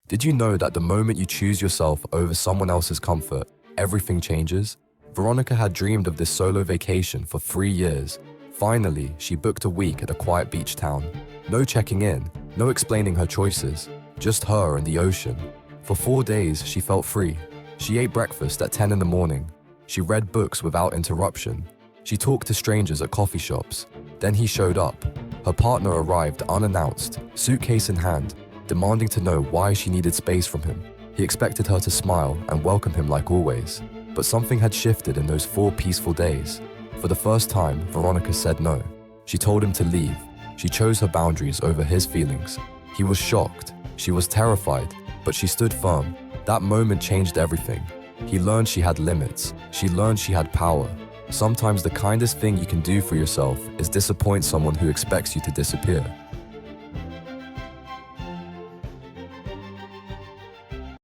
Did you know that the moment you choose yourself over someone else's comfort, everything changes? Veronica had dreamed of this solo vacation for 3 years. Finally, she booked a week at a quiet beach town. No checking in, no explaining her choices, just her and the ocean. For 4 days, she felt free. She ate breakfast at 10 in the morning. She read books without interruption. She talked to strangers at coffee shops. Then he showed up. Her partner arrived unannounced, suitcase in hand, demanding to know why she needed space from him. He expected her to smile and welcome him like always. But something had shifted in those 4 peaceful days. For the first time, Veronica said no. She told him to leave. She chose her boundaries over his feelings. He was shocked. She was terrified, but she stood firm. That moment changed everything. He learned she had limits. She learned she had power. Sometimes the kindest thing you can do for yourself is disappoint someone who expects you to disappear.